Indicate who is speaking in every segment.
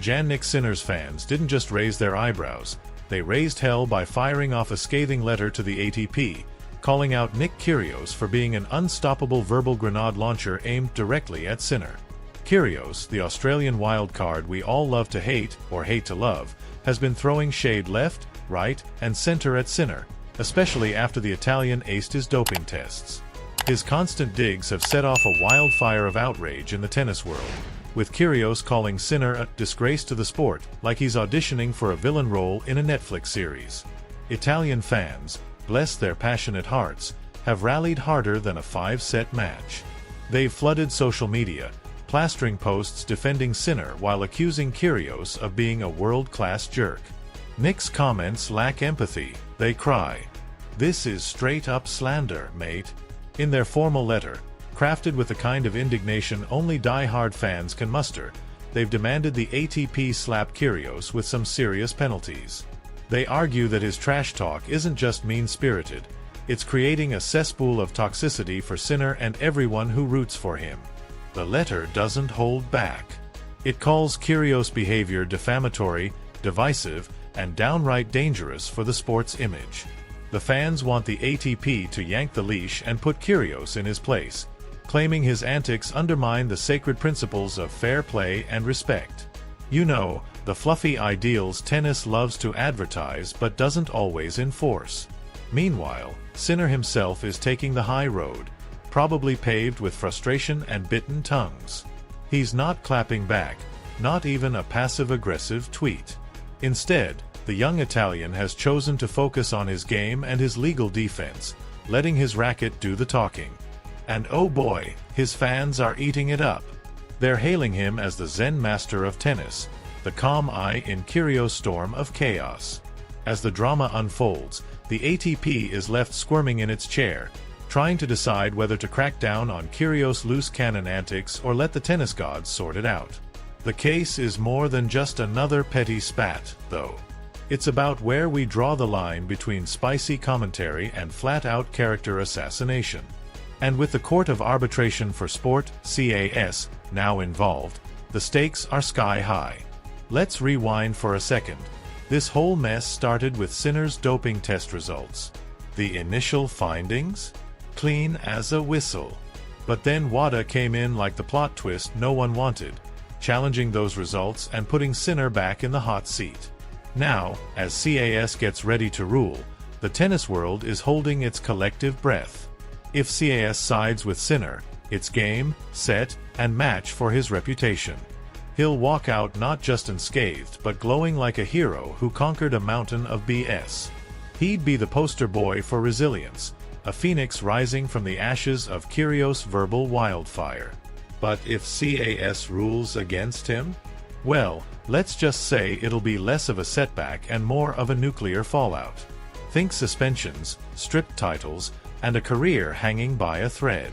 Speaker 1: Jannik Sinner's fans didn't just raise their eyebrows, they raised hell by firing off a scathing letter to the ATP, calling out Nick Kyrgios for being an unstoppable verbal grenade launcher aimed directly at Sinner. Kyrgios, the Australian wildcard we all love to hate, or hate to love, has been throwing shade left, right, and center at Sinner, especially after the Italian aced his doping tests. His constant digs have set off a wildfire of outrage in the tennis world, with Kyrgios calling Sinner a disgrace to the sport, like he's auditioning for a villain role in a Netflix series. Italian fans, bless their passionate hearts, have rallied harder than a 5-set match. They've flooded social media, plastering posts defending Sinner while accusing Kyrgios of being a world-class jerk. Nick's comments lack empathy, they cry. "This is straight-up slander, mate." In their formal letter, crafted with the kind of indignation only die-hard fans can muster, they've demanded the ATP slap Kyrgios with some serious penalties. They argue that his trash talk isn't just mean-spirited, it's creating a cesspool of toxicity for Sinner and everyone who roots for him. The letter doesn't hold back. It calls Kyrgios' behavior defamatory, divisive, and downright dangerous for the sport's image. The fans want the ATP to yank the leash and put Kyrgios in his place, claiming his antics undermine the sacred principles of fair play and respect. You know, the fluffy ideals tennis loves to advertise but doesn't always enforce. Meanwhile, Sinner himself is taking the high road, probably paved with frustration and bitten tongues. He's not clapping back, not even a passive-aggressive tweet. Instead, the young Italian has chosen to focus on his game and his legal defense, letting his racket do the talking. And oh boy, his fans are eating it up. They're hailing him as the Zen master of tennis, the calm eye in Kyrgios' storm of chaos. As the drama unfolds, the ATP is left squirming in its chair, trying to decide whether to crack down on Kyrgios' loose cannon antics or let the tennis gods sort it out. The case is more than just another petty spat, though. It's about where we draw the line between spicy commentary and flat-out character assassination. And with the Court of Arbitration for Sport, CAS, now involved, the stakes are sky-high. Let's rewind for a second. This whole mess started with Sinner's doping test results. The initial findings? Clean as a whistle. But then WADA came in like the plot twist no one wanted, challenging those results and putting Sinner back in the hot seat. Now, as CAS gets ready to rule, the tennis world is holding its collective breath. If CAS sides with Sinner, it's game, set, and match for his reputation. He'll walk out not just unscathed but glowing like a hero who conquered a mountain of BS. He'd be the poster boy for resilience, a phoenix rising from the ashes of Kyrgios' verbal wildfire. But if CAS rules against him? Well, let's just say it'll be less of a setback and more of a nuclear fallout. Think suspensions, stripped titles, and a career hanging by a thread.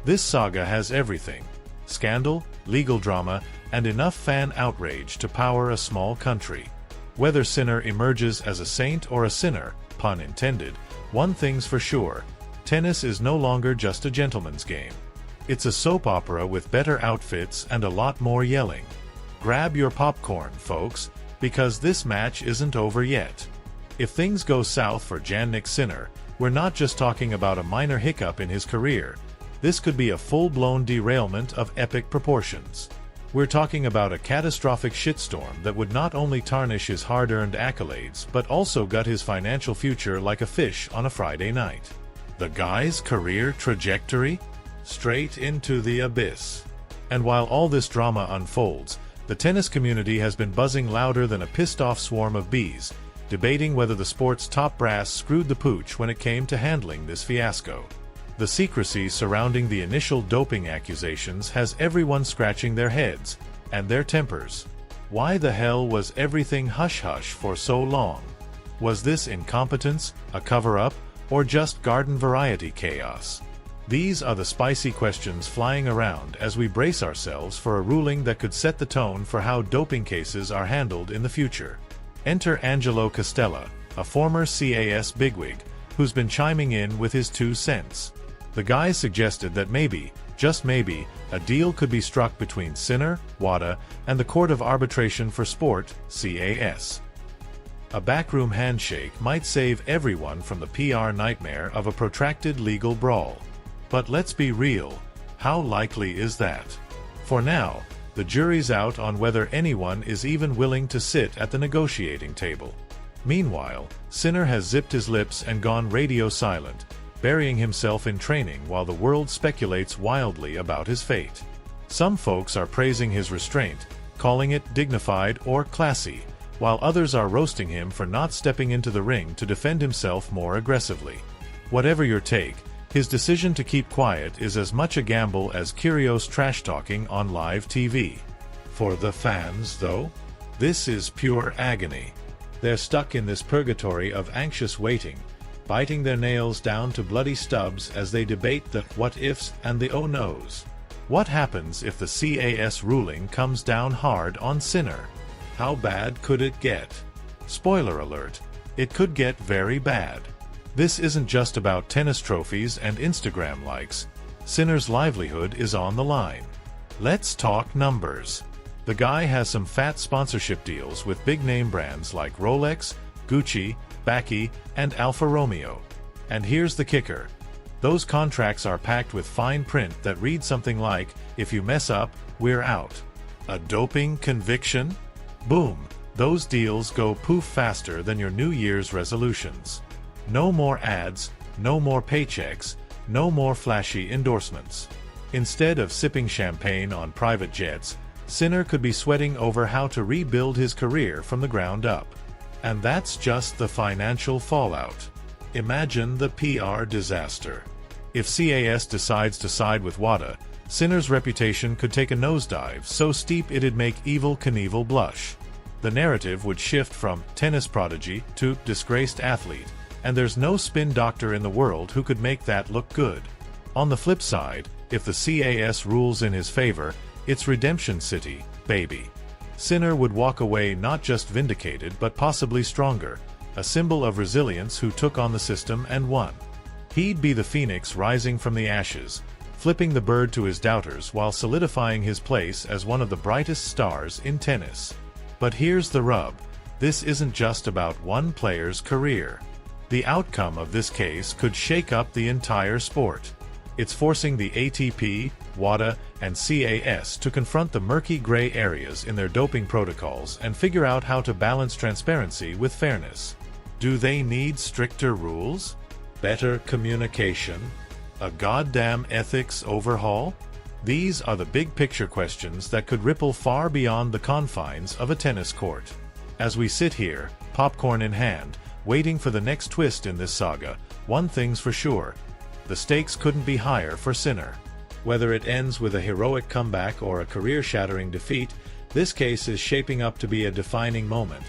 Speaker 1: This saga has everything: scandal, legal drama, and enough fan outrage to power a small country. Whether Sinner emerges as a saint or a sinner, pun intended, one thing's for sure: tennis is no longer just a gentleman's game. It's a soap opera with better outfits and a lot more yelling. Grab your popcorn, folks, because this match isn't over yet. If things go south for Jannik Sinner, we're not just talking about a minor hiccup in his career. This could be a full-blown derailment of epic proportions. We're talking about a catastrophic shitstorm that would not only tarnish his hard-earned accolades but also gut his financial future like a fish on a Friday night. The guy's career trajectory? Straight into the abyss. And while all this drama unfolds, the tennis community has been buzzing louder than a pissed-off swarm of bees, debating whether the sport's top brass screwed the pooch when it came to handling this fiasco. The secrecy surrounding the initial doping accusations has everyone scratching their heads, and their tempers. Why the hell was everything hush-hush for so long? Was this incompetence, a cover-up, or just garden-variety chaos? These are the spicy questions flying around as we brace ourselves for a ruling that could set the tone for how doping cases are handled in the future. Enter Angelo Costella, a former CAS bigwig, who's been chiming in with his 2 cents. The guy suggested that maybe, just maybe, a deal could be struck between Sinner, WADA, and the Court of Arbitration for Sport, CAS. A backroom handshake might save everyone from the PR nightmare of a protracted legal brawl. But let's be real, how likely is that? For now, the jury's out on whether anyone is even willing to sit at the negotiating table. Meanwhile, Sinner has zipped his lips and gone radio silent, burying himself in training while the world speculates wildly about his fate. Some folks are praising his restraint, calling it dignified or classy, while others are roasting him for not stepping into the ring to defend himself more aggressively. Whatever your take, his decision to keep quiet is as much a gamble as Kyrgios trash-talking on live TV. For the fans, though, this is pure agony. They're stuck in this purgatory of anxious waiting, biting their nails down to bloody stubs as they debate the what-ifs and the oh-no's. What happens if the CAS ruling comes down hard on Sinner? How bad could it get? Spoiler alert, it could get very bad. This isn't just about tennis trophies and Instagram likes. Sinner's livelihood is on the line. Let's talk numbers. The guy has some fat sponsorship deals with big-name brands like Rolex, Gucci, Bacchi, and Alfa Romeo. And here's the kicker. Those contracts are packed with fine print that reads something like, "If you mess up, we're out." A doping conviction? Boom! Those deals go poof faster than your New Year's resolutions. No more ads, no more paychecks, no more flashy endorsements. Instead of sipping champagne on private jets, Sinner could be sweating over how to rebuild his career from the ground up. And that's just the financial fallout. Imagine the PR disaster. If CAS decides to side with WADA, Sinner's reputation could take a nosedive so steep it'd make Evel Knievel blush. The narrative would shift from tennis prodigy to disgraced athlete, and there's no spin doctor in the world who could make that look good. On the flip side, if the CAS rules in his favor, it's Redemption City, baby. Sinner would walk away not just vindicated but possibly stronger, a symbol of resilience who took on the system and won. He'd be the phoenix rising from the ashes, flipping the bird to his doubters while solidifying his place as one of the brightest stars in tennis. But here's the rub, this isn't just about one player's career. The outcome of this case could shake up the entire sport. It's forcing the ATP, WADA, and CAS to confront the murky gray areas in their doping protocols and figure out how to balance transparency with fairness. Do they need stricter rules? Better communication? A goddamn ethics overhaul? These are the big picture questions that could ripple far beyond the confines of a tennis court. As we sit here, popcorn in hand, waiting for the next twist in this saga, one thing's for sure. The stakes couldn't be higher for Sinner. Whether it ends with a heroic comeback or a career-shattering defeat, this case is shaping up to be a defining moment.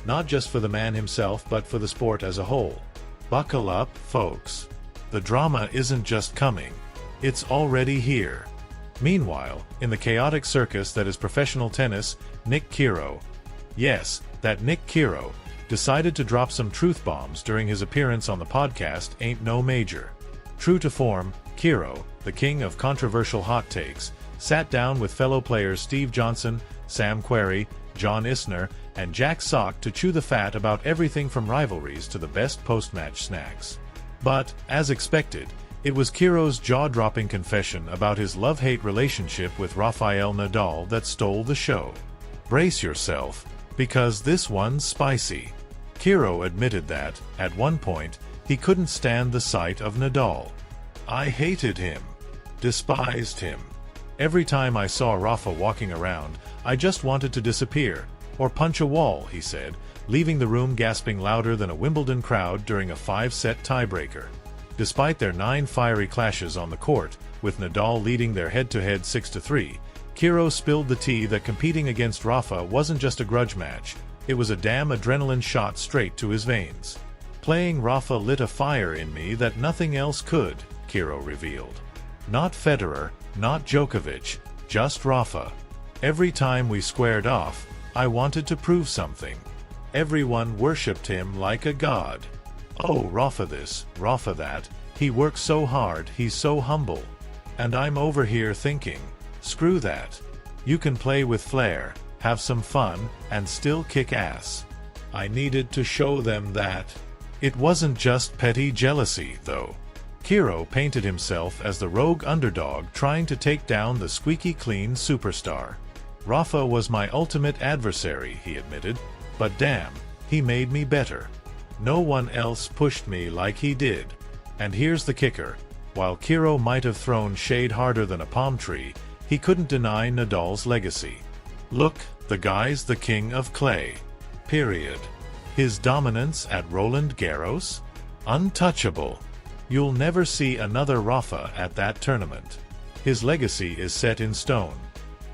Speaker 1: Not just for the man himself but for the sport as a whole. Buckle up, folks. The drama isn't just coming. It's already here. Meanwhile, in the chaotic circus that is professional tennis, Nick Kiro. Yes, that Nick Kiro decided to drop some truth bombs during his appearance on the podcast Ain't No Major. True to form, Kiro, the king of controversial hot takes, sat down with fellow players Steve Johnson, Sam Querrey, John Isner, and Jack Sock to chew the fat about everything from rivalries to the best post-match snacks. But, as expected, it was Kiro's jaw-dropping confession about his love-hate relationship with Rafael Nadal that stole the show. Brace yourself, because this one's spicy. Kiro admitted that, at one point, he couldn't stand the sight of Nadal. "I hated him. Despised him. Every time I saw Rafa walking around, I just wanted to disappear, or punch a wall," he said, leaving the room gasping louder than a Wimbledon crowd during a 5-set tiebreaker. Despite their 9 fiery clashes on the court, with Nadal leading their head-to-head 6-3, Kiro spilled the tea that competing against Rafa wasn't just a grudge match, it was a damn adrenaline shot straight to his veins. "Playing Rafa lit a fire in me that nothing else could," Kiro revealed. "Not Federer, not Djokovic, just Rafa. Every time we squared off, I wanted to prove something. Everyone worshipped him like a god. Oh, Rafa this, Rafa that, he works so hard, he's so humble. And I'm over here thinking, screw that. You can play with flair, have some fun, and still kick ass. I needed to show them that. It wasn't just petty jealousy, though. Kiro painted himself as the rogue underdog trying to take down the squeaky clean superstar. Rafa was my ultimate adversary, he admitted, but damn, he made me better. No one else pushed me like he did. And here's the kicker. While Kiro might have thrown shade harder than a palm tree, he couldn't deny Nadal's legacy. Look, the guy's the king of clay. Period. His dominance at Roland Garros? Untouchable. You'll never see another Rafa at that tournament. His legacy is set in stone.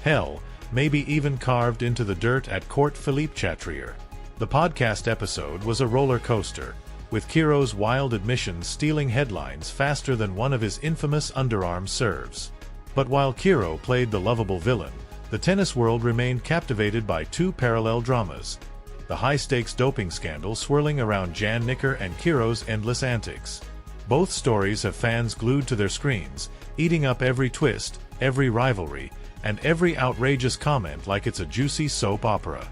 Speaker 1: Hell, maybe even carved into the dirt at Court Philippe Chatrier. The podcast episode was a roller coaster, with Kiro's wild admissions stealing headlines faster than one of his infamous underarm serves. But while Kiro played the lovable villain, the tennis world remained captivated by two parallel dramas: the high-stakes doping scandal swirling around Jan Nicker and Kiro's endless antics. Both stories have fans glued to their screens, eating up every twist, every rivalry, and every outrageous comment like it's a juicy soap opera.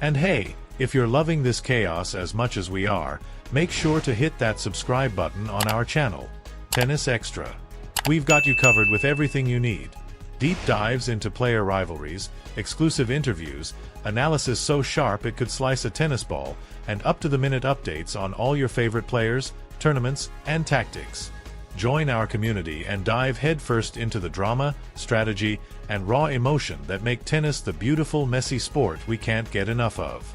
Speaker 1: And hey, if you're loving this chaos as much as we are, make sure to hit that subscribe button on our channel, Tennis Extra. We've got you covered with everything you need. Deep dives into player rivalries, exclusive interviews, analysis so sharp it could slice a tennis ball, and up-to-the-minute updates on all your favorite players, tournaments, and tactics. Join our community and dive headfirst into the drama, strategy, and raw emotion that make tennis the beautiful, messy sport we can't get enough of.